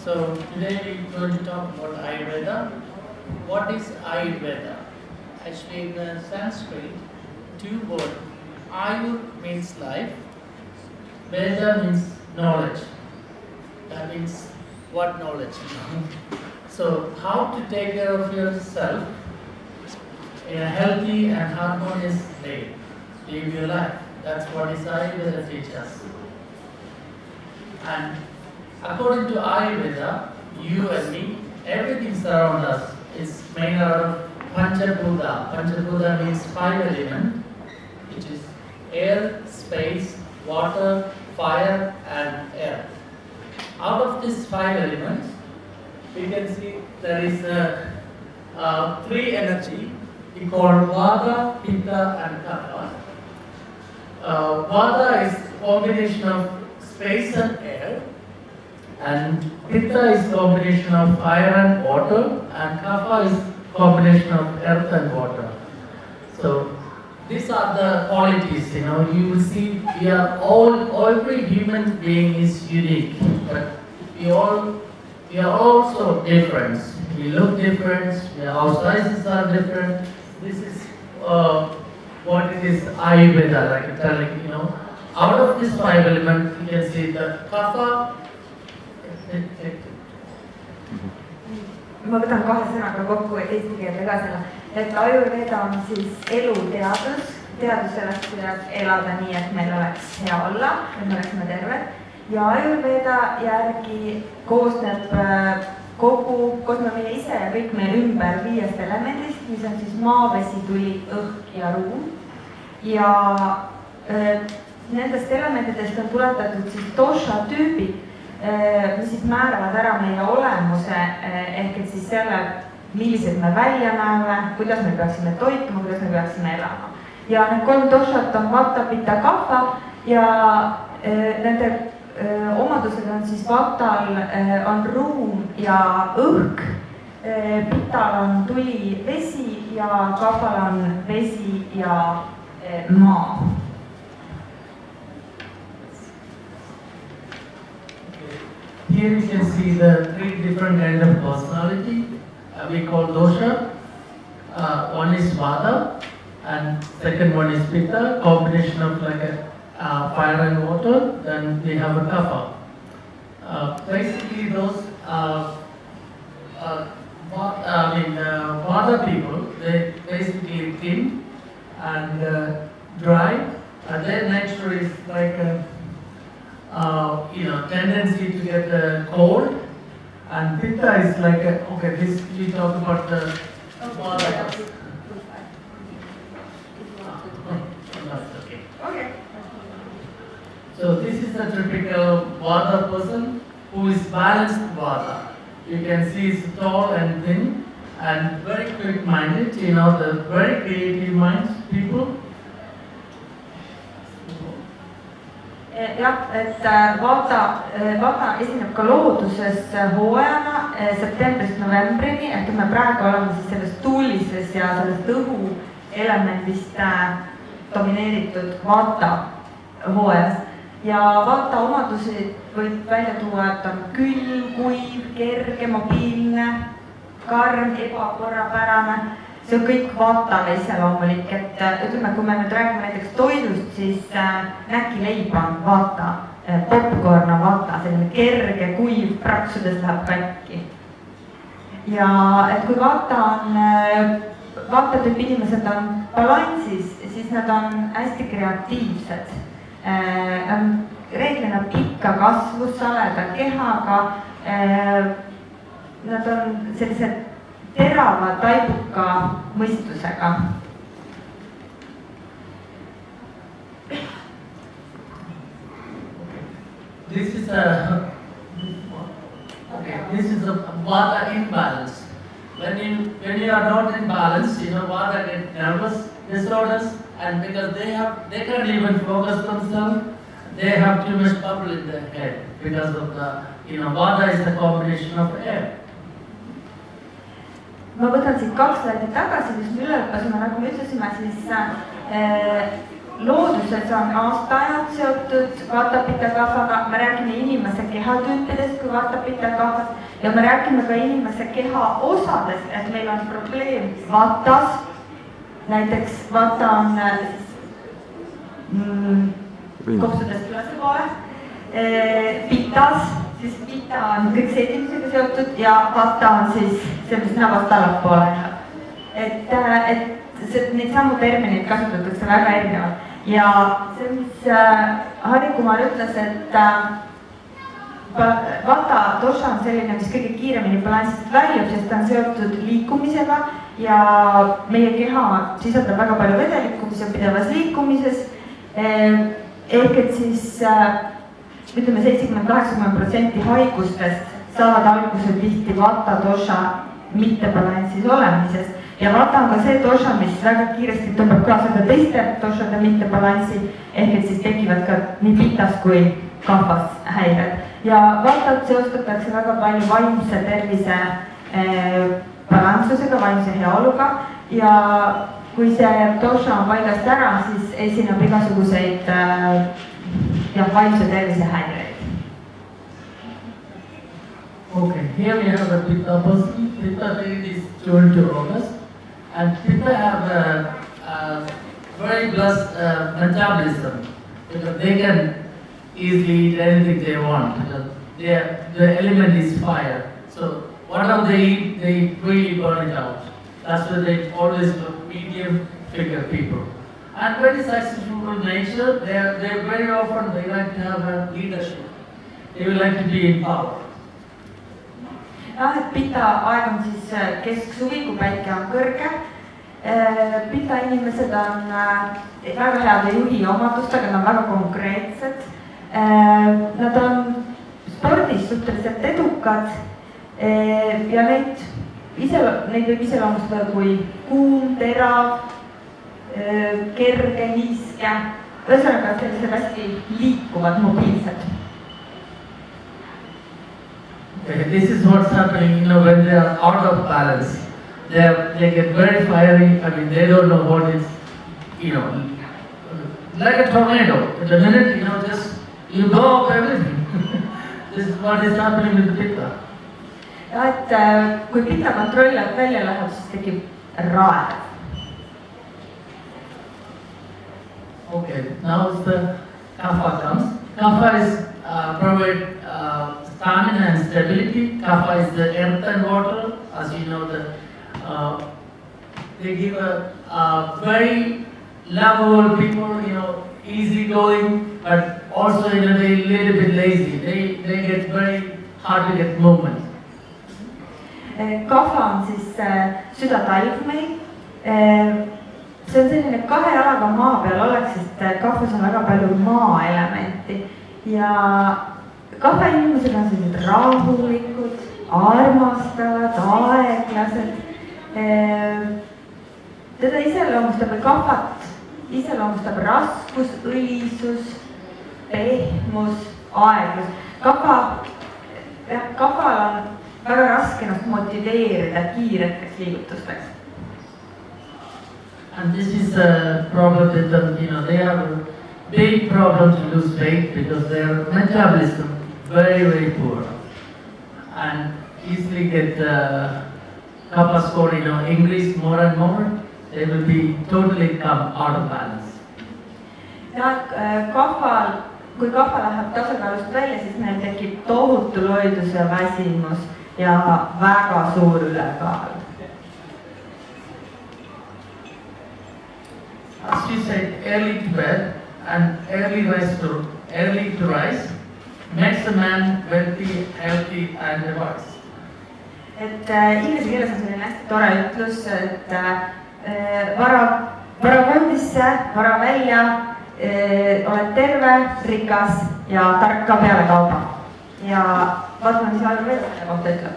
So today we're going to talk about Ayurveda. What is Ayurveda? Actually, in the Sanskrit, two words. Ayur means life. Veda means knowledge. That means what knowledge? So how to take care of yourself in a healthy and harmonious way. Live your life. That's what is Ayurveda teaches us. And according to Ayurveda, you and me, everything around us is made out of Panchabhuta. Panchabhuta means five elements, which is air, space, water, fire, and air. Out of these five elements, we can see there is three energy. We call Vata, Pitta, and Kapha. Vata is combination of space and air, and Pitta is combination of fire and water, and Kapha is combination of earth and water. So these are the qualities. You will see we are every human being is unique, but we are also different. We look different. Our sizes are different. This is what it is Ayurveda, like I'm telling. Out of these five elements, you can see the Kapha. Ma võtan kahe sõnaga kokku, et eesti keelde ka selle, et Ayurveda on siis eluteadus, teadus sellest, kuidas elada nii, et meil oleks hea olla, et me oleksime terved. Ja Ayurveda järgi koosneb koos me meie ise ja kõik meie ümber 5 elemendist, mis on siis maa, vesi, tuli, õhk ja ruum. Ja nendest elementidest on tuletatud siis dosha tüübid, mis siis määravad ära meie olemuse, ehk et siis selle, millised me välja näeme, kuidas me peaksime toituma, kuidas me peaksime elama. Ja need 3 doshat on Vata, Pitta, Kapha ja nende omadused on siis Vatal on ruum ja õhk, Pittal on tuli, vesi ja Kaphal on vesi ja maa. Here you can see the 3 different kind of personality we call dosha. One is Vata, and second one is Pitta, combination of like a fire and water. Then we have a Kapha. Basically, those Vata people, they basically thin and dry, and their nature is like a tendency to get cold, and Pitta is like this we talk about the Vata. Okay. So this is a typical Vata person who is balanced Vata. You can see he's tall and thin and very quick-minded. The very creative minds people. Jah, et Vata esineb ka looduses hooajana septembrist novembrini, ehk me praegu oleme siis sellest tuulises ja sellest õhu elemendist domineeritud Vata hooajas. Ja Vata omadusi võib välja tuua, et on külm, kuiv, kerge, mobiilne, karm, ebakorrapärane. See on kõik Vatale iseloomulik, et ütleme, kui me nüüd räägime näiteks toidust, siis näkileiba on Vata, popcorn on Vata, selline kerge, kuiv, praksudes läheb katki. Ja et kui Vata tüüp inimesed on balansis, siis nad on hästi kreatiivsed. On reeglina pikka kasvu, saleda kehaga, nad on sellised terava taibuka mõistusega. This is a Vata imbalance. When you are not in balance, Vata get nervous disorders, and because they can't even focus themselves, they have too much bubble in their head because of the Vata is the combination of air. Ma võtan siit 2 slaidit tagasi, mis me üle õppasime, nagu me ütlesime, siis looduses on aastaajad seotud Vata Pitta Kaphaga, me räägime inimese kehatüüpidest kui Vata Pitta Kaphas ja me räägime ka inimese keha osadest, et meil on probleem Vatas, näiteks Vata on kopsudest ülese poole, Pitas, siis Pitta on kõik seedimisega seotud ja Vata on siis see, mis nabast allapoole läheb. Et neid samu termineid kasutatakse väga erinevalt ja see, mis Hari Kumar ütles, et Vata dosha on selline, mis kõige kiiremini balansist väljub, sest ta on seotud liikumisega ja meie keha sisaldab väga palju vedelikku, mis on pidevas liikumises. Ehk et siis ütleme 70-80% haigustest saavad alguse tihti Vata dosha mittebalansis olemisest ja Vata on ka see dosha, mis väga kiiresti tõmbab kaasa ka teiste doshade mittebalansi, ehk et siis tekivad ka nii Pitas kui Kaphas häired. Ja Vatat seostatakse väga palju vaimse tervise balanssusega, vaimse heaoluga ja kui see dosha on paigast ära, siis esineb igasuguseid vaimse tervise häireid. Okay, here we have a Pitta person. Pitta date is June to August. And Pitta have a very blessed metabolism because they can easily eat anything they want because the element is fire. So whatever they eat really burn it out. That's why they always look medium figure people. And very successful in nature, they very often they like to have a leadership. They would like to be in power. Et Pitta aeg on siis kesksuvi, kui päike on kõrge. Pitta inimesed on väga heade juhi omadustega, nad on väga konkreetsed. Nad on spordis suhteliselt edukad ja neid võib iseloomustada kui kuum, terav, kerge, niiske. Ühesõnaga sellised hästi liikuvad, mobiilsed. This is what's happening, when they are out of balance. They get very fiery. I mean, they don't know what is, like a tornado. In the minute, you blow up everything. This is what is happening with the Pitta. Et kui Pitta kontrolli alt välja läheb, siis tekib raev. Okay, now the Kapha comes. Kapha is provide stamina and stability. Kapha is the earth and water. As you know, they give a very lovable people, easy going, but also they a little bit lazy. They get very hard to get movement. Kapha on siis südatalv meil. See on selline kahe jalaga maa peal oleks, sest Kaphas on väga palju maa-elementi ja Kapha inimesed on sellised rahulikud, armastavad, aeglased. Teda iseloomustab Kaphat, iseloomustab raskus, õlisus, pehmus, aeglus. Kaphal on väga raske ennast motiveerida kiireteks liigutusteks. And this is a problem with them, they have a big problem to lose weight because their metabolism very, very poor. And easily get Kapha score, increase more and more, they will be totally come out of balance. Ja kui Kapha läheb tasakaalust välja, siis meil tekib tohutu loidus ja väsimus ja väga suur ülekaal. As you said, early to bed and early to rise makes a man wealthy, healthy and wise. Et inglise keeles on selline hästi tore ütlus, et vara voodisse, vara välja, oled terve, rikas ja tark ka peale kauba. Ja vaatame, mis Ayurveda selle kohta ütleb.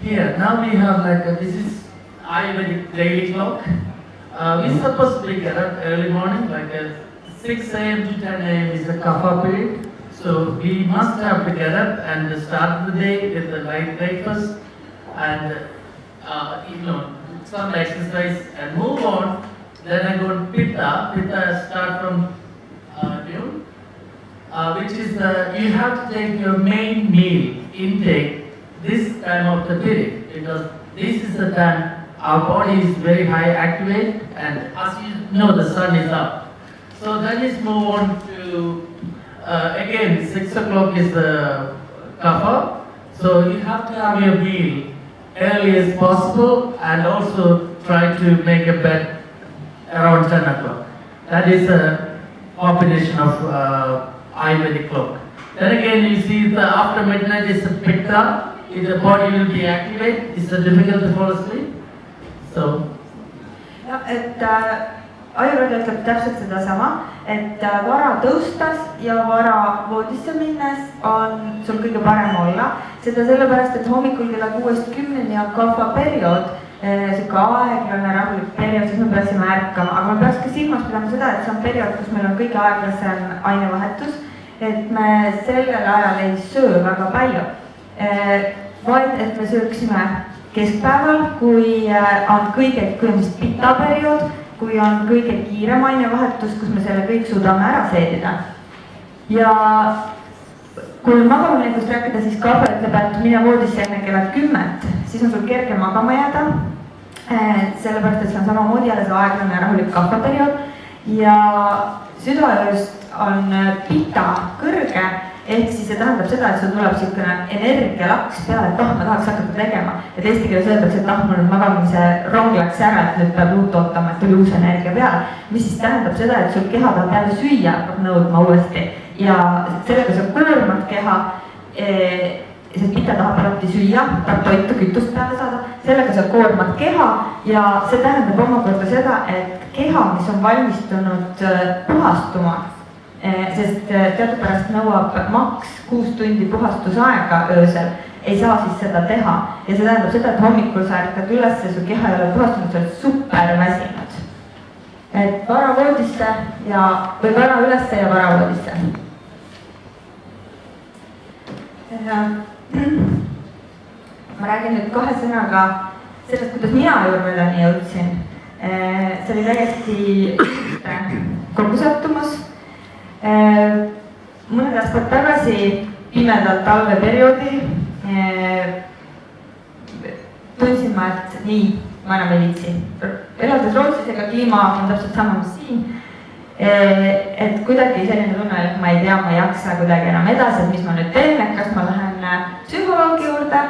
Here, now we have this is Ayurvedic daily clock. We're supposed to get up early morning, 6 a.m. to 10 a.m. is the Kapha period. So we must have to get up and start the day with a light breakfast and some exercise and move on Then I go to Pitta. Pitta start from noon, which is you have to take your main meal intake this time of the period, because this is the time our body is very high activate, and as you know the sun is up. So then let's move on to again 6 o'clock is the kapha. So you have to have your meal early as possible and also try to make a bed around 10 o'clock. That is a combination of Ayurvedic clock. Then again you see the after midnight is the pitta, the body will be activated, it's difficult to fall asleep. So. No, Ajurveda ütleb täpselt sedasama, et vara tõustas ja vara voodisse minnes on sul kõige parem olla. Seda sellepärast, et hommikul kella 6-10 on kapha periood, siuke aeglane rahulik periood, siis me peaksime ärkama, aga me peaks ka silmas pidama seda, et see on periood, kus meil on kõige aeglasem ainevahetus, et me sellel ajal ei söö väga palju, vaid et me sööksime keskpäeval, kui on vist pitta periood, kui on kõige kiirem ainevahetus, kus me selle kõik suudame ära seedida. Ja kui magamaminekust rääkida, siis kapha ütleb, et mine voodisse enne kella 10, siis on sul kerge magama jääda, sellepärast, et see on samamoodi jälle see aeglane rahulik kapha periood ja südaööst on pitta kõrge, ehk siis see tähendab seda, et sul tuleb siukene energialaks peale, et ma tahaks hakata tegema. Et eesti keeles öeldakse, et mul nüüd magamise rong läks ära, et nüüd peab uut ootama, et tuli uus energia peale. Mis siis tähendab seda, et sul keha tahab jälle süüa, hakkab nõudma uuesti. Ja sellega sa koormad keha, sest pitta tahab alati süüa, tahab toitu kütust peale saada. Sellega sa koormad keha ja see tähendab omakorda seda, et keha, mis on valmistunud puhastuma, sest teadupärast nõuab maks 6 tundi puhastusaega öösel, ei saa siis seda teha. Ja see tähendab seda, et hommikul sa ärkad üles ja su keha ei ole puhastunud, sa oled super väsinud. Et vara voodisse või vara ülesse ja vara voodisse. Ma räägin nüüd 2 sõnaga sellest, kuidas mina Ajurvedani jõudsin. See oli täiesti kokkusattumus. Mõned aastad tagasi pimedalt talveperioodil tundsin ma, et nii, ma enam ei viitsi. Elades Rootsis, ega kliima on täpselt sama mis siin. Et kuidagi selline tunne, et ma ei tea, ma ei jaksa kuidagi enam edasi, et mis ma nüüd teen, et kas ma lähen psühholoogi juurde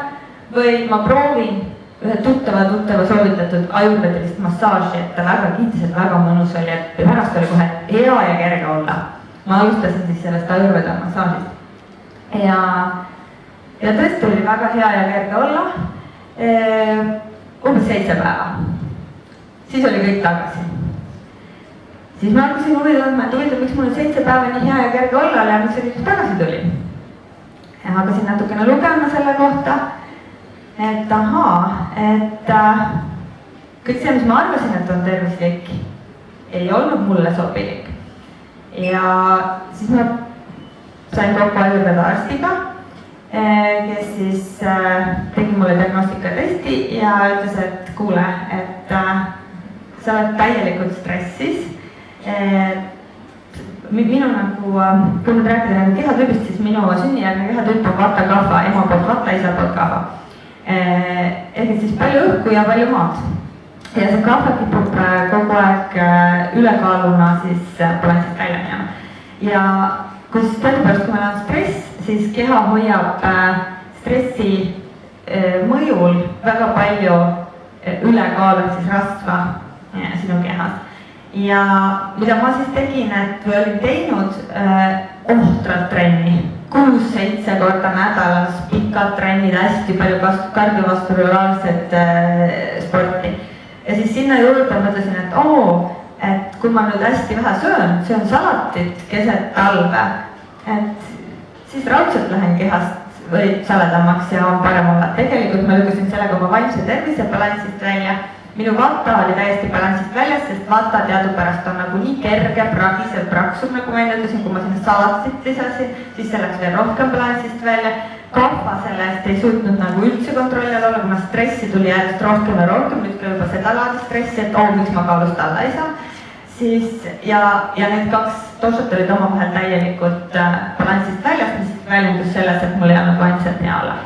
või ma proovin ühe tuttava soovitatud ajurvedalist massaaži, et ta väga kiitis, et väga mõnus oli, et pärast oli kohe hea ja kerge olla. Ma alustasin siis sellest ajurveda massaasist. Ja tõesti oli väga hea ja kerge olla. Umbes 7 päeva. Siis oli kõik tagasi. Siis ma hakkasin huvi tundma, et huvitav, miks mul 7 päeva nii hea ja kerge olla ja miks see kõik tagasi tuli. Ja hakkasin natukene lugema selle kohta, et et kõik see, mis ma arvasin, et on tervislik, ei olnud mulle sobilik. Ja siis ma sain kokku Ajurveda arstiga, kes siis tegi mulle diagnostikatesti ja ütles, et kuule, et sa oled täielikult stressis. Minu nagu, kui nüüd rääkida kehatüübist, siis minu sünnijärgne kehatüüp on vata kapha, ema poolt vata, isa poolt kapha. Ehk siis palju õhku ja palju maad. Ja see kapha kipub kogu aeg ülekaaluna siis balansist välja minema. Ja kui teadupärast, kui meil on stress, siis keha hoiab stressi mõjul väga palju ülekaalu, siis rasva sinu kehas. Ja mida ma siis tegin, et või olin teinud ohtralt trenni, 6-7 korda nädalas, pikad trennid, hästi palju kardiovaskulaalset sporti. Ja siis sinna juurde mõtlesin, et kui ma nüüd hästi vähe söön salatit keset talve, et siis raudselt lähen kehast või saledamaks ja on parem olla. Tegelikult ma lükkasin sellega oma vaimse tervise balansist välja. Minu vata oli täiesti balansist väljas, sest vata teadupärast on nagu nii kerge, pragisev praksub, nagu ma enne ütlesin, kui ma sinna salatit lisasin, siis see läks veel rohkem balansist välja. Kahva selle eest ei suutnud nagu üldse kontrolli all olla, kuna stressi tuli järjest rohkem ja rohkem, nüüd ka juba seda laadi stressi, et miks ma kaalust alla ei saa. Siis, ja need kaks tošut olid omavahel täielikult balansist väljast, mis väljendus selles, et mul ei olnud vaimselt hea olla.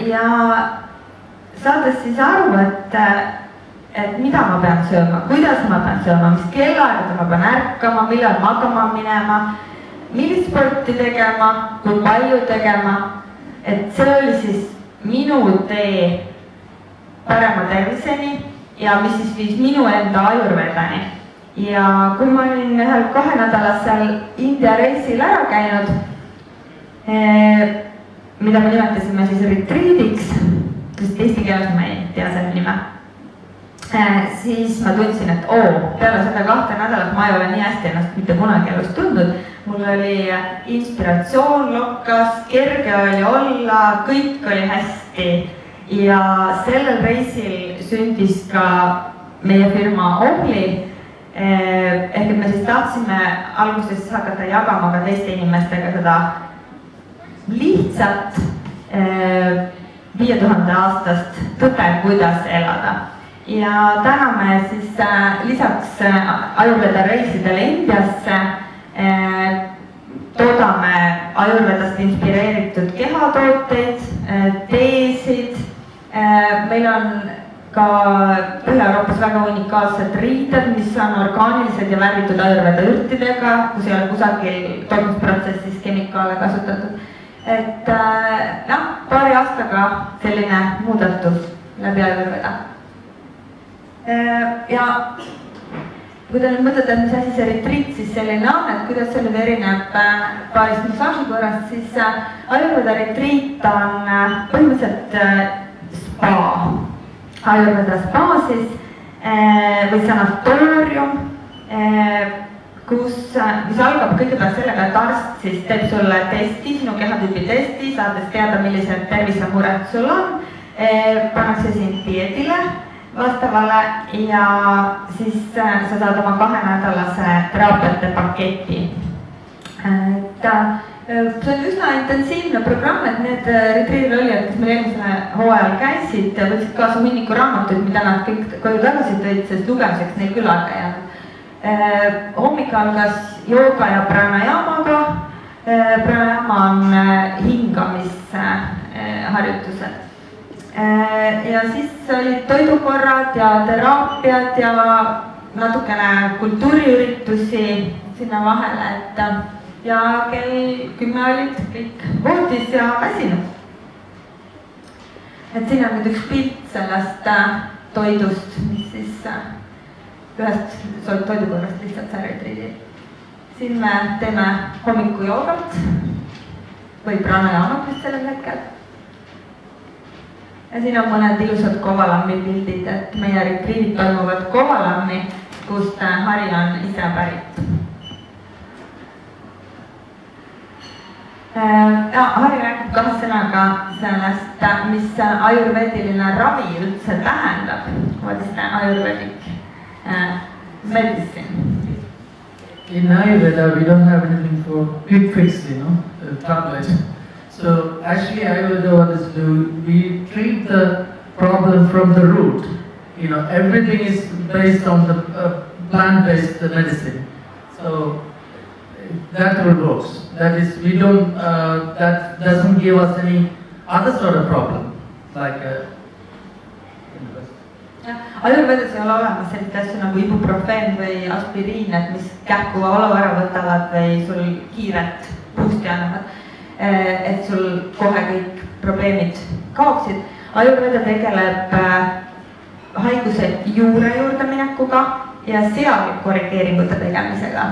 Ja saades siis aru, et mida ma pean sööma, kuidas ma pean sööma, mis kellaaega ma pean ärkama, millal magama minema, millist sporti tegema, kui palju tegema, et see oli siis minu tee parema terviseni ja mis siis viis minu enda ajurvedani. Ja kui ma olin ühel 2-nädalasel India reisil ära käinud, mida me nimetasime siis retriidiks, sest eesti keeles ma ei tea selle nime, siis ma tundsin, et peale seda 2 nädalat ma ei ole nii hästi ennast mitte kunagi elus tundnud. Mul oli inspiratsioon lokkas, kerge oli olla, kõik oli hästi. Ja sellel reisil sündis ka meie firma Ohli, ehk et me siis tahtsime alguses hakata jagama ka teiste inimestega seda lihtsalt 5000 aastast tõde, kuidas elada. Ja täna me siis lisaks ajurveda reisidele Indiasse toodame ajurvedast inspireeritud kehatooteid, teesid. Meil on ka Põhja-Euroopas väga unikaalsed riided, mis on orgaanilised ja värvitud ajurveda ürtidega, kus ei ole kusagil tootmisprotsessis kemikaale kasutatud. Et paari aastaga selline muudatus läbi ajurveda. Ja kui te nüüd mõtlete, et mis asi see retriit siis selline on, et kuidas see nüüd erineb paarist massaaži korrast, siis ajurveda retriit on põhimõtteliselt spa. Ajurveda spa siis või sanatorium, mis algab kõigepealt sellega, et arst siis teeb sulle testi, sinu kehatüübi testi, saades teada, millised tervisemured sul on, pannakse sind dieedile vastavale ja siis sa saad oma 2-nädalase teraapiate paketi. See on üsna intensiivne programm, et need retriidil olijad, kes meil eelmisel hooajal käisid, võtsid kaasa hunniku raamatuid, mida nad kõik koju tagasi tõid, sest lugemiseks neil küll aega jäänud. Hommik algas jooga ja pranayamaga. Pranayama on hingamise harjutused. Ja siis olid toidukorrad ja teraapiad ja natukene kultuuriüritusi sinna vahele, ja kell 10 olid kõik voodis ja väsinud. Et siin on nüüd üks pilt sellest toidust, mis siis ühest toidukorrast lihtsalt see retriidil. Siin me teeme hommiku joogat või pranajamat vist sellel hetkel. Ja siin on mõned ilusad Kovalammi pildid, et meie retriidid toimuvad Kovalammi, kust Hari on ise pärit. Hari räägib 2 sõnaga sellest, mis ajurvediline ravi üldse tähendab. What is the Ayurvedic medicine? In Ayurveda, we don't have anything for quick fix, tablet. So actually Ayurveda, what is do? We treat the problem from the root. Everything is based on the plant-based medicine. So that will works. That is, we don't. That doesn't give us any other sort of problem, like. Ajurvedas ei ole olemas sellist asju nagu ibuprofeen või aspiriin, et mis kähkuva olu ära võtavad või sul kiiret boost'i annavad, et sul kohe kõik probleemid kaoksid. Ajurveda tegeleb haiguse juure juurde minekuga ja seal korrigeeringute tegemisega.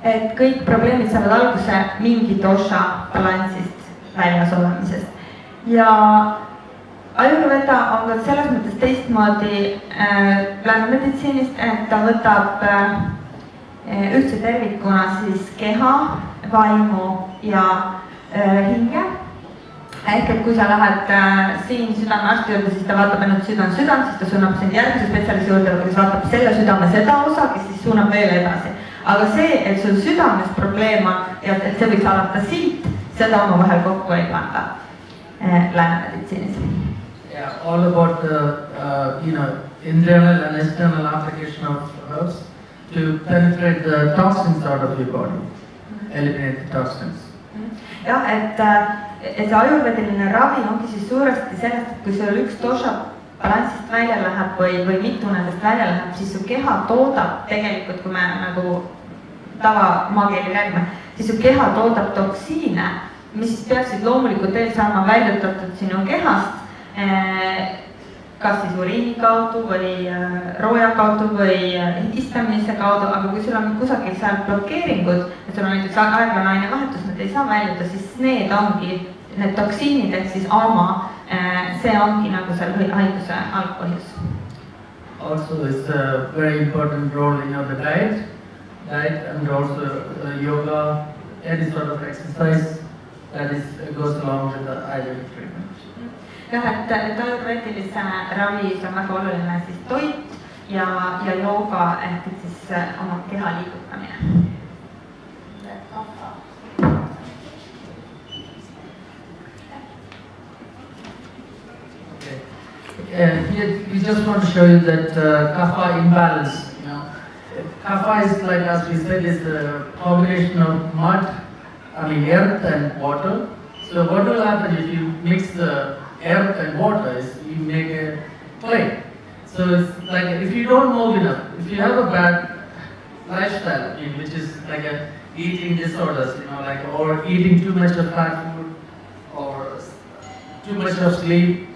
Et kõik probleemid saavad alguse mingi dosha balansist väljas olemisest. Ja Ayurveda on ka selles mõttes teistmoodi läänemeditsiinist, et ta võtab ühtse tervikuna siis keha, vaimu ja hinge. Ehk et kui sa lähed siin südamearsti juurde, siis ta vaatab ainult südant, siis ta suunab sind järgmise spetsialisti juurde, kes vaatab selle südame seda osa, kes siis suunab veel edasi. Aga see, et sul südames probleem on ja et see võiks alata siit, seda omavahel kokku ei panda läänemeditsiinis. Yeah, all about the internal and external application of herbs to penetrate the toxins out of your body, eliminate the toxins. jah, et see ajurveediline ravi ongi siis suuresti sellest, et kui sul üks dosha balansist välja läheb või mitu nendest välja läheb, siis su keha toodab tegelikult, kui me nagu tavamaakeeli räägime, siis su keha toodab toksiine, mis peaksid loomulikult teel saama väljutatud sinu kehast, kas siis uriini kaudu või rooja kaudu või higistamise kaudu, aga kui sul on kusagil seal blokeeringud, et sul on näiteks aeglane ainevahetus, need ei saa väljuda, siis need ongi, need toksiinid ehk siis AMA, see ongi nagu selle haiguse algpõhjus. Also it's a very important role in the diet and also yoga, any sort of exercise that goes along with the Ayurvedic treatment. jah, et ajurveedilise ravis on väga oluline siis toit ja jooga ehk siis oma keha liigutamine. Here we just want to show you that kapha imbalance. Kapha is, like as we said, is a combination of mud, earth and water. So what will happen if you mix the earth and water is you make a clay. So it's like if you don't move enough, if you have a bad lifestyle, which is like a eating disorders, or eating too much of fat food, or too much of sleep,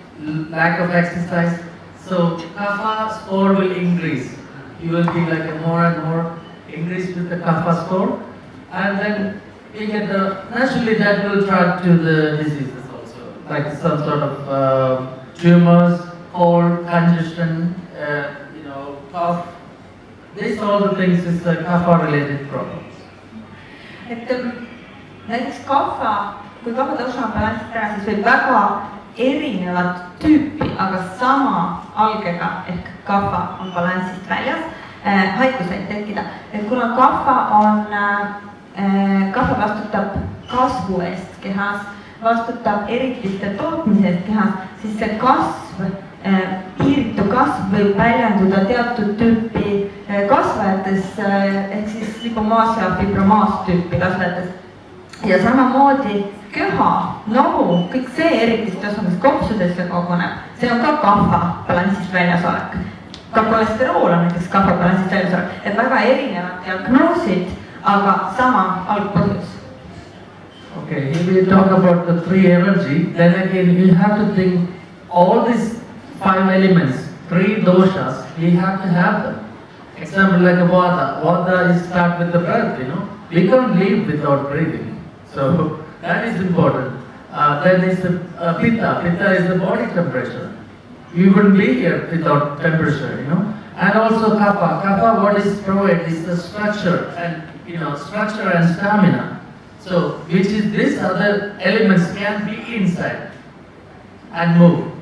lack of exercise, so kapha score will increase. You will be like a more and more increase with the kapha score, and then you get naturally that will track to the diseases also, like some sort of tumors, cold, congestion, cough. These all the things is kapha related problems. Et näiteks kapha, kui kapha dosha on balansist ära, siis võib väga erinevat tüüpi, aga sama algega ehk kapha on balansist väljas, haiguseid tekkida. Et kuna kapha vastutab kasvu eest kehas, vastutab eritiste tootmise eest kehas, siis see kasv, piiritu kasv võib väljenduda teatud tüüpi kasvajates, ehk siis lipomaasia, fibromaas tüüpi kasvajates. Ja samamoodi köha, nohu, kõik see eritiste osa, mis kopsudesse koguneb, see on ka kapha balansist väljasolek. Ka kolesterool on näiteks kapha balansist väljasolek, et väga erinevad diagnoosid, aga sama algpõhjus. Okay, if we talk about the three energy, then again we have to think all these 5 elements, 3 doshas, we have to have them. Example like a vata. Vata is start with the breath, We can't live without breathing. So that is important. Then is the pitta. Pitta is the body temperature. You wouldn't be here without temperature, And also kapha. Kapha, what is provided is the structure and structure and stamina. So which is these other elements can be inside and move.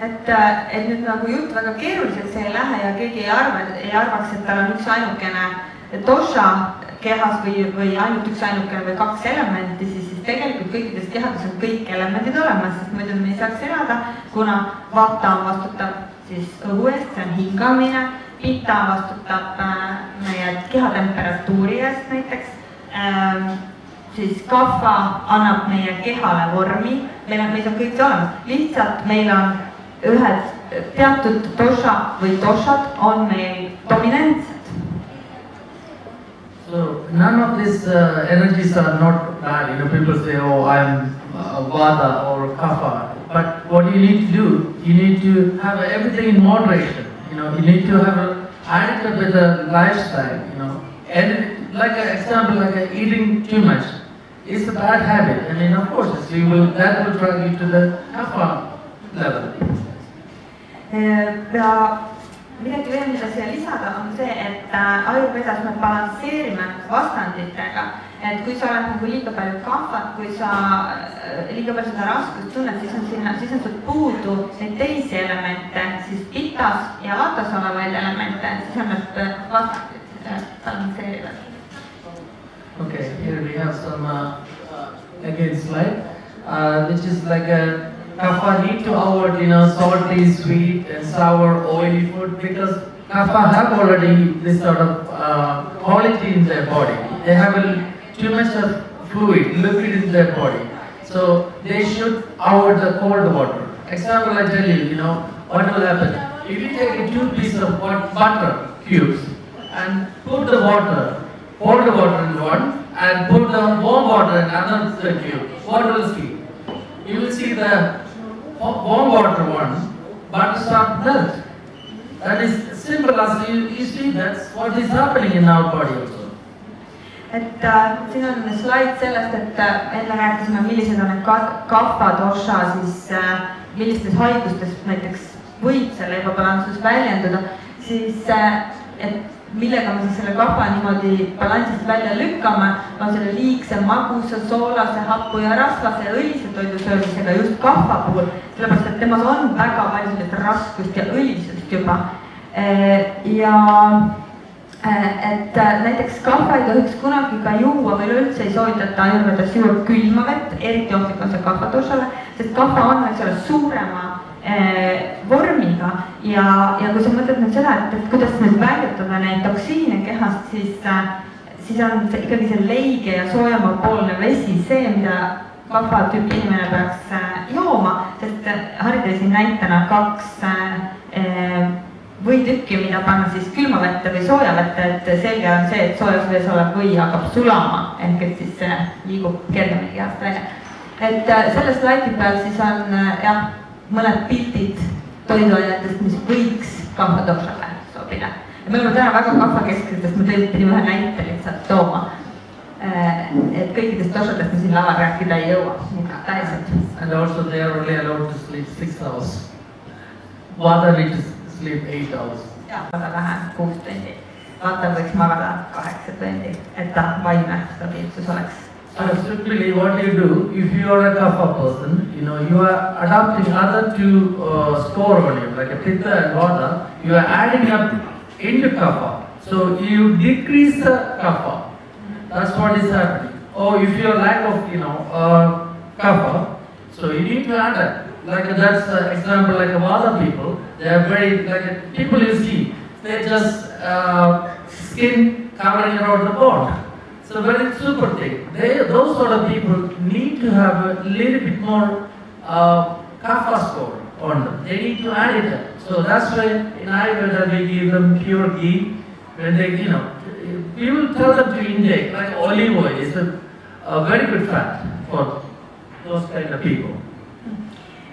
Et nüüd nagu jutt väga keeruliseks ei lähe ja keegi ei arvaks, et tal on üks ainukene dosha kehas või ainult üks ainukene või 2 elementi, siis tegelikult kõikides kehades on kõik elemendid olemas, sest muidu me ei saaks elada, kuna vata vastutab siis õhu eest, see on hingamine, pitta vastutab meie kehatemperatuuri eest näiteks, siis kapha annab meie kehale vormi, meil on kõik see olemas, lihtsalt meil on ühed teatud dosha või doshad on meil dominantsed. So none of these energies are not bad. People say, oh, I am vata or kapha. But what you need to do, you need to have everything in moderation. You need to have an adequate with a lifestyle. And like an example, like eating too much is a bad habit. Of course, that will drag you to the kapha level. Ja midagi veel, mida siia lisada, on see, et ajurvedas me balansseerime vastanditega, et kui sa oled nagu liiga palju kaphat, kui sa liiga palju seda raskust tunned, siis on sul puudu neid teisi elemente, siis pitas ja vatas olevaid elemente, siis on need vastandid balansseerivad. Okay, here we have some again slide, which is like a kapha need to avoid, salty, sweet, and sour, oily food because kapha have already this sort of quality in their body. They have too much of fluid, liquid in their body. So they should avoid the cold water. Example, I tell you, what will happen? If you take 2 pieces of butter cubes and put the water, cold water in one, and put the warm water in another cube, what will you see? You will see the warm water one, butter start melt. That is simple as you see. That's what is happening in our body also. Et siin on slaid sellest, et enne rääkisime, millised on need kapha dosha, siis millistes haigustes näiteks võib selle ebabalansus väljenduda, siis et millega me siis selle kapha niimoodi balansist välja lükkame, on selle liigse, magusa, soolase, happu ja rasvase õlise toidu söömisega just kapha puhul, sellepärast et temas on väga palju sellist raskust ja õlisust juba. Et näiteks kapha ei tohiks kunagi ka juua või üldse ei soovitata ajurvedas juua külma vett, eriti ohtlik on see kapha doshale, sest kapha on suurema vormiga ja kui sa mõtled nüüd seda, et kuidas nüüd väljutada neid toksiine kehast, siis on see ikkagi see leige ja soojamapoolne vesi see, mida kapha tüüpi inimene peaks jooma, sest Harri siin näitena 2 võitükki, mida panna siis külma vette või sooja vette, et selge on see, et soojas vees olev või hakkab sulama, ehk et siis see liigub kergemini kehast välja. Et selle slaidi peal siis on mõned pildid toiduainetest, mis võiks kapha doshale sobida. Ja me oleme täna väga kapha kesksetest, me pidime ühe näite lihtsalt tooma. Et kõikidest doshadest me siin laval rääkida ei jõua. And also they are only allowed to sleep 6 hours. Water needs to sleep 8 hours. Väga vähe, 6 tundi. Vaata võiks magada 8 tundi, et ta vaimne stabiilsus oleks. So strictly what you do, if you are a kapha person, you are adapting other 2 store on you, like a pitta and vata, you are adding up into kapha. So you decrease the kapha. That's what is happening. Or if you are lack of, kapha, so you need to add it. Like that's an example, like a vata people, they are very, like people you see, they just skin covering around the bone. So very super thick. Those sort of people need to have a little bit more kapha score on them. They need to add it up. So that's why in Ayurveda we give them pure ghee. When they, people tell them to intake, like olive oil is a very good fat for those kind of people.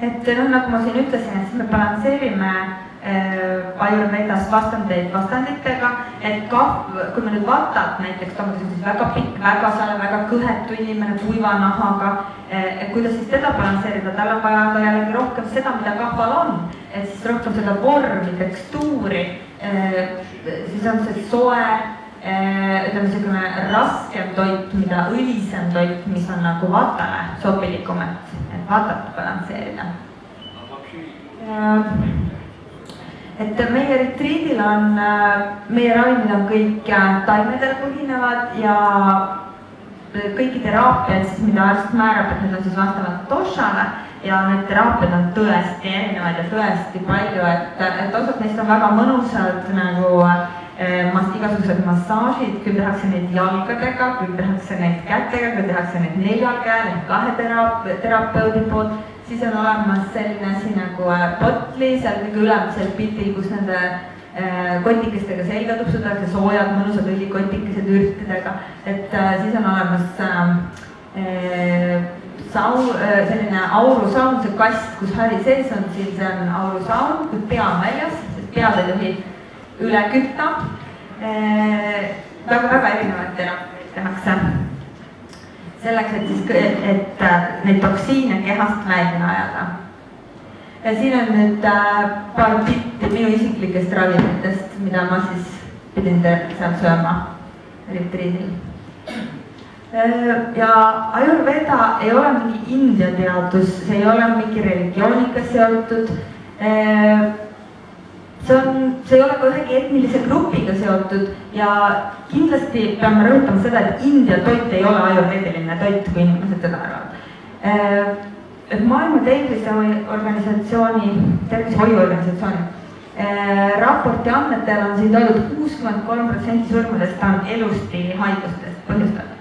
Et nagu ma siin ütlesin, et siis me balansseerime ajurvedas vastandeid vastanditega, et kui me nüüd vatat näiteks toome siis väga pikk, väga sale, väga kõhetu inimene kuiva nahaga, kuidas siis teda balansseerida, tal on vaja ka jällegi rohkem seda, mida kahval on, et siis rohkem seda vormi, tekstuuri, siis on see soe, ütleme selline raskem toit, mida õlisem toit, mis on nagu vatale sobilikum, et vatat balansseerida. Et meie retriidil on, meie ravimid on kõik taimedel põhinevad ja kõiki teraapiaid, mida arst määrab, et need on siis vastavalt doshale ja need teraapiad on tõesti erinevaid ja tõesti palju, et osad neist on väga mõnusad nagu igasugused massaažid, küll tehakse neid jalgadega, küll tehakse neid kätega, küll tehakse neid 4 käel ehk 2 terapeudi poolt, siis on olemas selline asi nagu potli, seal kõige ülemisel pildil, kus nende kotikestega selga tupsutakse, soojad, mõnusad õlikotikesed ürtidega, et siis on olemas selline aurusaun, see kast, kus Harri sees on, siis see on aurusaun, kui pea on väljas, sest pead ei tohi üle kütta. Väga erinevaid teraapiaid tehakse selleks, et siis neid toksiine kehast välja ajada. Ja siin on nüüd paar pilti minu isiklikest ravimitest, mida ma siis pidin seal sööma retriidil. Ja ajurveda ei ole mingi India teadus, see ei ole mingi religiooniga seotud. see ei ole ka ühegi etnilise grupiga seotud ja kindlasti peame rõhutama seda, et India toit ei ole ajurveediline toit, kui inimesed seda arvavad. Maailma tervishoiuorganisatsiooni raporti andmetel on siin toodud 63% surmadest on elustiilihaigustest põhjustatud.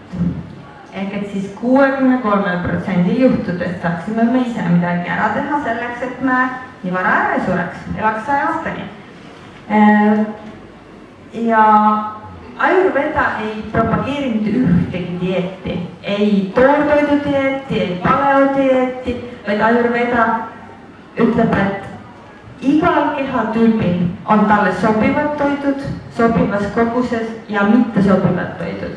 Ehk et siis 63% juhtudest saaksime me ise midagi ära teha selleks, et me nii vara ära ei sureks, elaks 100 aastani. Ja Ayurveda ei propageeri mitte ühtegi dieeti, ei toortoidu dieeti, ei paleo dieeti, vaid Ayurveda ütleb, et igal kehatüübil on talle sobivad toidud, sobivas koguses ja mitte sobivad toidud.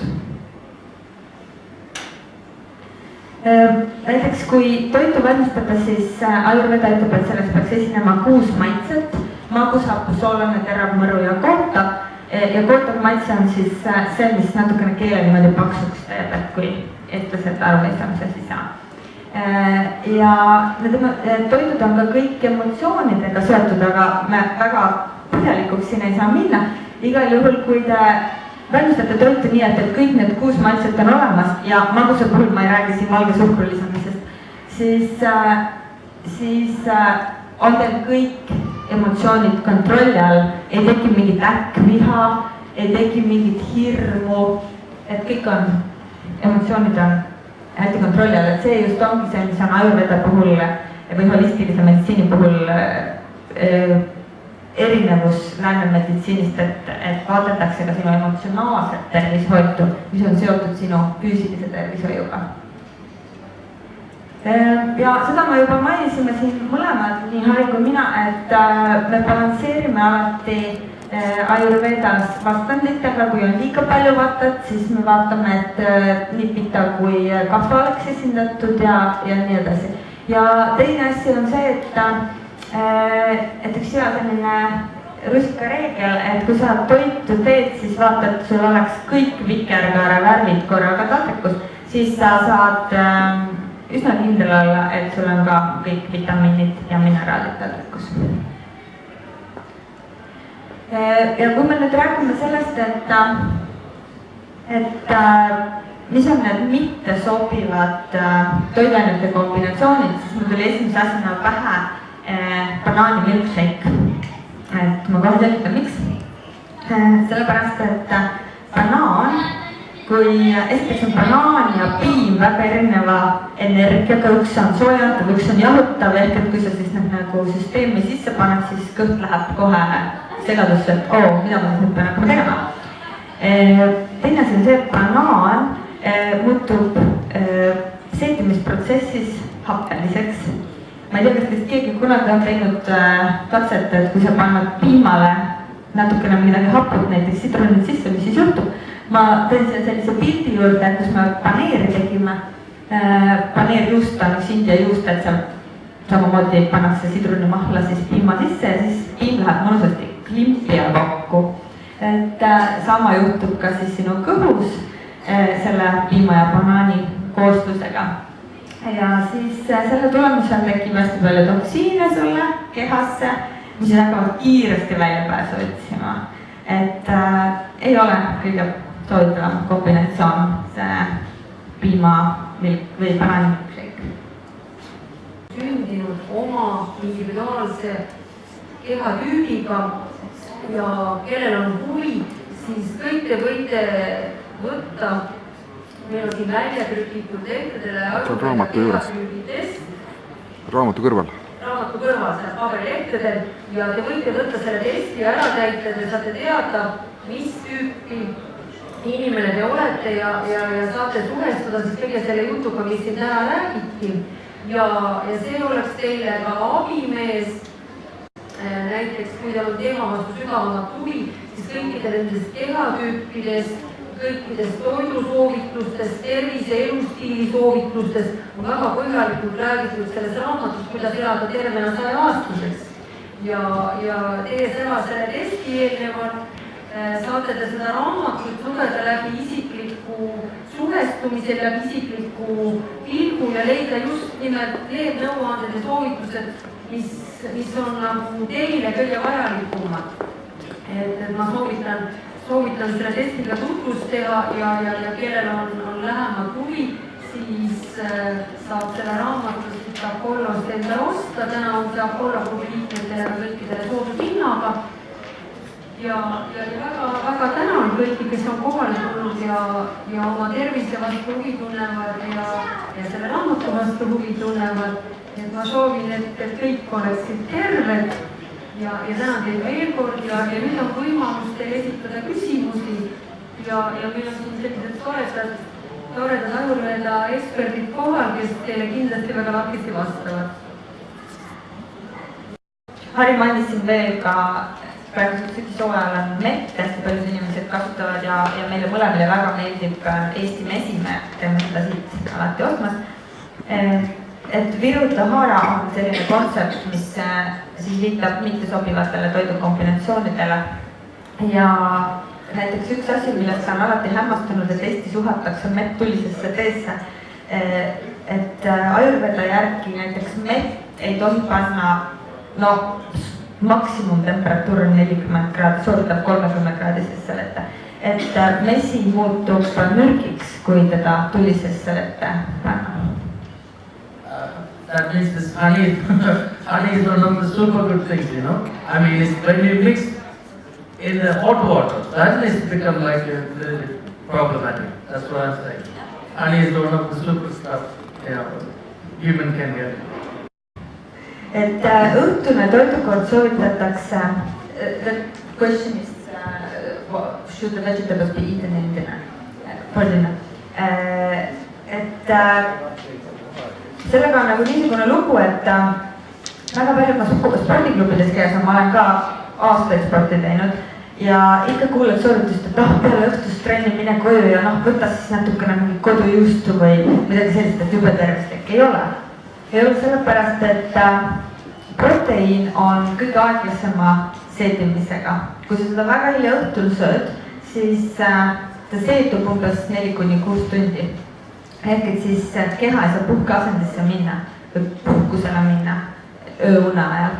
Näiteks kui toitu valmistada, siis Ayurveda ütleb, et selles peaks esinema 6 maitset, magus, happu, soolane, terav, mõru ja kohtav. Ja kohtav maitse on siis see, mis natukene keele niimoodi paksuks teeb, et kui eestlased aru ei saa, mis asi saa. Ja need toidud on ka kõik emotsioonidega seotud, aga me väga põhjalikuks siin ei saa minna. Igal juhul, kui te valmistate toitu nii, et kõik need 6 maitset on olemas ja maguse puhul ma ei räägi siin valge suhkru lisamisest, siis on teil kõik emotsioonid kontrolli all, ei teki mingit äkkviha, ei teki mingit hirmu, et kõik on, emotsioonid on hästi kontrolli all, et see just ongi see, mis on Ayurveda puhul või holistilise meditsiini puhul erinevus lääne meditsiinist, et vaadatakse ka sinu emotsionaalset tervishoidu, mis on seotud sinu füüsilise tervishoiuga. Ja seda me juba mainisime siin mõlemad, nii Harri kui mina, et me balansseerime alati Ayurvedas vastanditega, kui on liiga palju vatat, siis me vaatame, et nii pita kui kapha oleks esindatud ja nii edasi. Ja teine asi on see, et üks hea selline rusikareegel, et kui sa toitu teed, siis vaata, et sul oleks kõik vikerkaare värvid korraga taldrikus, siis sa saad üsna kindel olla, et sul on ka kõik vitamiinid ja mineraalid taldrikus. Ja kui me nüüd räägime sellest, et mis on need mitte sobivad toiduainete kombinatsioonid, siis mul tuli esimese asjana pähe banaani milkshake. Et ma kohe selgitan, miks. Sellepärast, et banaan, kui esiteks on banaan ja piim väga erineva energiaga, üks on soojandav, üks on jahutav, ehk et kui sa siis nagu süsteemi sisse paned, siis kõht läheb kohe segadusse, et mida ma nüüd pean hakkama tegema. Teine asi on see, et banaan muutub seedimisprotsessis happeliseks. Ma ei tea, kas teist keegi kunagi on teinud katset, et kui sa pannad piimale natukene midagi haput, näiteks sidrunid sisse, mis siis juhtub. Ma tõin sellise pildi juurde, kus me paneeri tegime. Paneerjuust on üks India juust, et seal samamoodi pannakse sidrunimahla siis piima sisse ja siis piim läheb mõnusasti klimpia kokku. Et sama juhtub ka siis sinu kõhus selle piima ja banaani kooslusega. Ja siis selle tulemusel tekib hästi palju toksiine sulle kehasse, mis hakkavad kiiresti väljapääsu otsima. Et ei ole kõige soovitavam kombinatsioon see piima või banaani milkshake. Sündinud oma individuaalse kehatüübiga ja kellel on huvi, siis kõik te võite võtta. Meil on siin välja trükitud lehtedele raamatu juures. Raamatu kõrval. Raamatu kõrval, seal paberilehtedel ja te võite võtta selle testi ära täita, te saate teada, mis tüüpi inimene te olete ja saate suhestuda siis kõige selle jutuga, mis siin täna räägiti. Ja see oleks teile ka abimees. Näiteks, kui teil on teema vastu sügavamat huvi, siis kõikide nendest kehatüüpidest, kõikidest toidusoovitustest, tervise elustiili soovitustest on väga põhjalikult räägitud selles raamatus, kuidas elada tervena 100-aastaseks. Ja teie selle testi eelnevalt saate te seda raamatut lugeda läbi isikliku suhestumisel, läbi isikliku pilgu ja leida just nimelt need nõuanded ja soovitused, mis on nagu teile kõige vajalikumad. Et ma soovitan selle testiga tutvust teha ja kellel on lähemalt huvi, siis saab selle raamatu siit Apollost endale osta. Täna on see Apollo klubi liikmetele kõikidele soodushinnaga. Ja väga tänan kõiki, kes on kohale tulnud ja oma tervise vastu huvi tunnevad ja selle raamatu vastu huvi tunnevad. Et ma soovin, et kõik oleksid terved ja tänan teid veel kord ja nüüd on võimalus teile esitada küsimusi ja meil on siin sellised toredad Ajurveda eksperdid kohal, kes teile kindlasti väga lahkesti vastavad. Harri mainis siin veel ka praegu sügisooajal on mett, hästi paljud inimesed kasutavad ja meile mõlemile väga meeldib Eesti mesi, me teeme seda siit alati ostmas. Et Viru Tahara on selline kontsept, mis siis viitab mittesobivatele toidukombinatsioonidele ja näiteks üks asi, millest on alati hämmastunud, et Eestis uhatakse mett tulisesse teesse, et Ajurveda järgi näiteks mett ei tohi panna maksimumtemperatuur on 40 kraadi, sooritab 30 kraadisesse vette. Et mesi muutub mürgiks, kui teda tulisesse vette panna. That means this honey is one of the super good things, you know. I mean, when you mix in the hot water, that is become like a little bit problematic. That's what I'm saying. Honey is one of the super stuff, you know, human can get. Et õhtune toidukord soovitatakse, the question is, should the vegetables be eaten in dinner? For dinner. Sellega on nagu niisugune lugu, et väga palju ma spordiklubides käes on, ma olen ka aastaid sporti teinud ja ikka kuuled soovitust, et peale õhtust trenni mine koju ja võta siis natukene mingi kodujuustu või midagi sellist, et jube tervislik. Ei ole sellepärast, et proteiin on kõige aeglasema seedimisega. Kui sa seda väga hilja õhtul sööd, siis ta seedub umbes 4-6 tundi. Ehk et siis keha ei saa puhkeasendisse minna või puhkusele minna ööune ajal.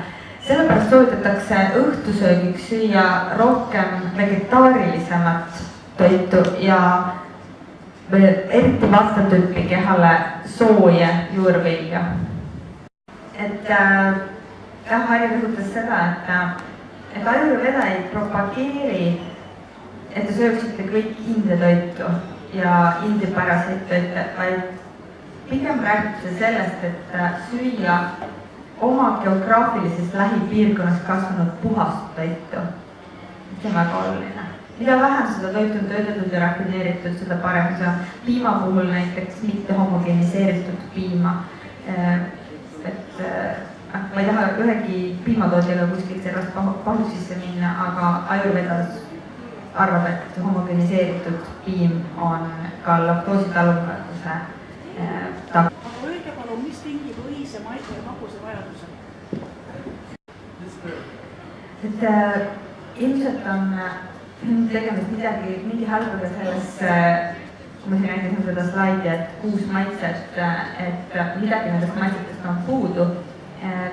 Sellepärast soovitatakse õhtusöögiks süüa rohkem vegetaarilisemat toitu ja eriti vastatüüpi kehale sooje juurvilja. Et Harri rõhutas seda, et Ajurveda ei propageeri, et te sööksite kõik India toitu ja indipäraseid toite, vaid pigem räägitakse sellest, et süüa oma geograafilises lähipiirkonnas kasvanud puhast toitu. See on väga oluline. Mida vähem seda toitu on töödetud ja rafineeritud, seda parem. See on piima puhul näiteks mitte homogeniseeritud piima. Ma ei taha ühegi piimatootjaga kuskilt sellest pahu sisse minna, aga Ajurvedas arvab, et homogeniseeritud piim on ka laktoositaluvuse taga. Aga öelge palun, mis tingib õise, maitse ja maguse vajaduse? Et ilmselt on tegemist mingi halbuga selles, kui ma siin näitasin seda slaidi, et 6 maitset, et midagi nendest maitsetest on puudu.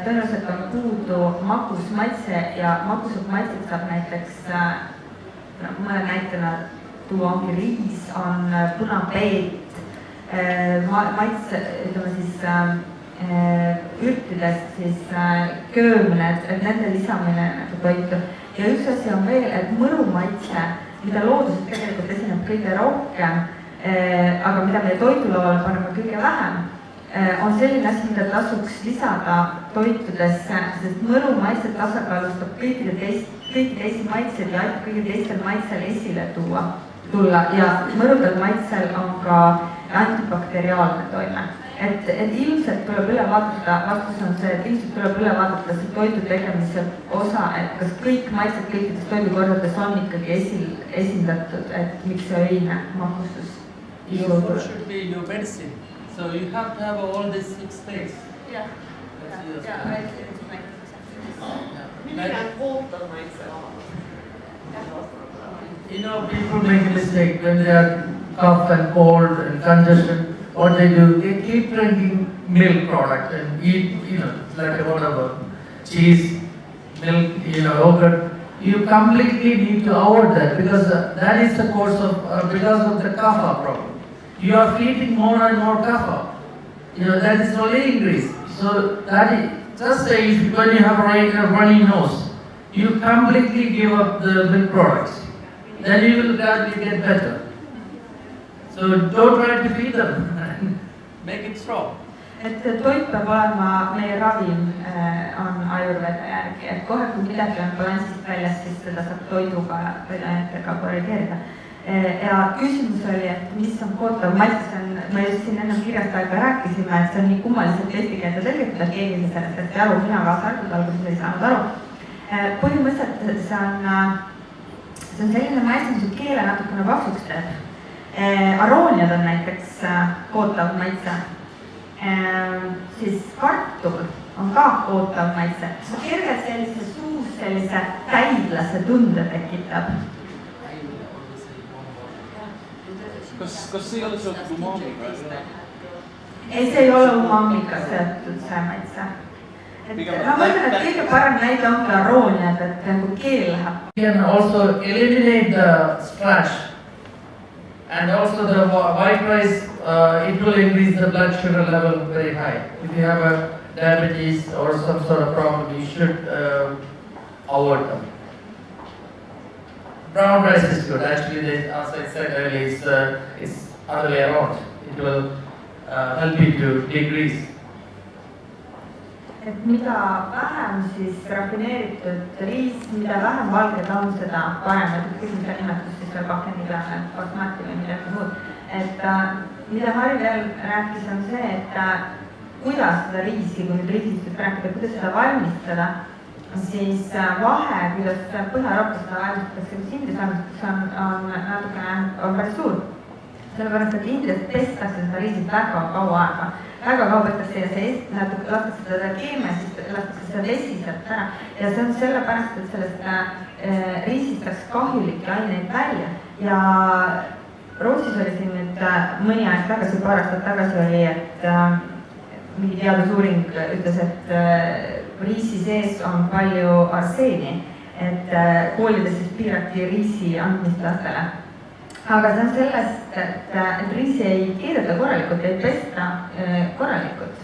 Tõenäoliselt on puudu magus maitse ja magusad maitset saab näiteks mõne näitena tuua ongi riis, on punapeet, maitse, ütleme siis ürtidest siis köömned, et nende lisamine nagu toitu. Ja üks asi on veel, et mõrumaitse, mida looduses tegelikult esineb kõige rohkem, aga mida meie toidulauale paneme kõige vähem, on selline asi, mida tasuks lisada toitudesse, sest mõrumaitse tasakaalustab kõiki teisi maitseid ja aitab kõige teistel maitsel esile tulla ja mõrudel maitsel on ka antibakteriaalne toime. Et ilmselt tuleb üle vaadata, vastus on see, et ilmselt tuleb üle vaadata see toidu tegemise osa, et kas kõik maitsed kõikides toidukordades on ikkagi esindatud, et miks see õine magustus. Your food should be your medicine. So you have to have all these 6 things. Yeah. Milline on ootav maitse? You know, people make a mistake when they are cough and cold and congestion. what they do, they keep drinking milk product and eat, like whatever, cheese, milk, yogurt. You completely need to avoid that because that is the cause of, because of the kapha problem. You are feeding more and more kapha. That is only increase. So that is, just say when you have a runny nose, you completely give up the milk products. Then you will gradually get better. So don't try to feed them and make it strong. Et toit peab olema meie ravim on ajurveda järgi, et kohe kui midagi on balansist väljas, siis seda saab toiduga toiduainetega korrigeerida. Ja küsimus oli, et mis on kootav maitse, ma just siin enne kirjast aega rääkisime, et see on nii kummaliselt eesti keelde tõlgitud, et keegi sellest hästi aru, mina kaasa arvatud alguses ei saanud aru. Põhimõtteliselt see on selline maitse, mis keele natukene paksuks teeb. Arooniad on näiteks kootav maitse. Siis kartul on ka kootav maitse. Kergelt sellise suus sellise täidlase tunde tekitab. Kas see ei ole seotud umamiga? Ei, see ei ole umamiga seotud see maitse. Ma mõtlen, et kõige parem näide ongi arooniad, et nagu keel läheb. You can also eliminate the splash. And also the white rice, it will increase the blood sugar level very high. If you have a diabetes or some sort of problem, you should avoid them. Brown rice is good. Actually, as I said earlier, it's other way around. It will help you to decrease. Et mida vähem siis rafineeritud riis, mida vähem valged on, seda parem, et kõik mida nimetus siis veel pakendiga basmati või midagi muud. Et mida Mari veel rääkis on see, et kuidas seda riisi, kui nüüd riisist rääkida, kuidas seda valmistada, siis vahe, kuidas Põhja-Euroopas seda valmistatakse, kus Indias valmistatakse, on natukene päris suur. Sellepärast, et Indias pestakse seda riisit väga kaua aega. Väga kaua pestakse ja lastakse seda keeme, siis lastakse seda vesi sealt ära. Ja see on sellepärast, et sellest riisist läks kahjulikke aineid välja. Ja Rootsis oli siin nüüd mõni aeg tagasi, paar aastat tagasi oli, et mingi teadusuuring ütles, et riisi sees on palju arseeni, et koolides siis piirati riisi andmist lastele. Aga see on sellest, et riisi ei keedeta korralikult, ei pesta korralikult.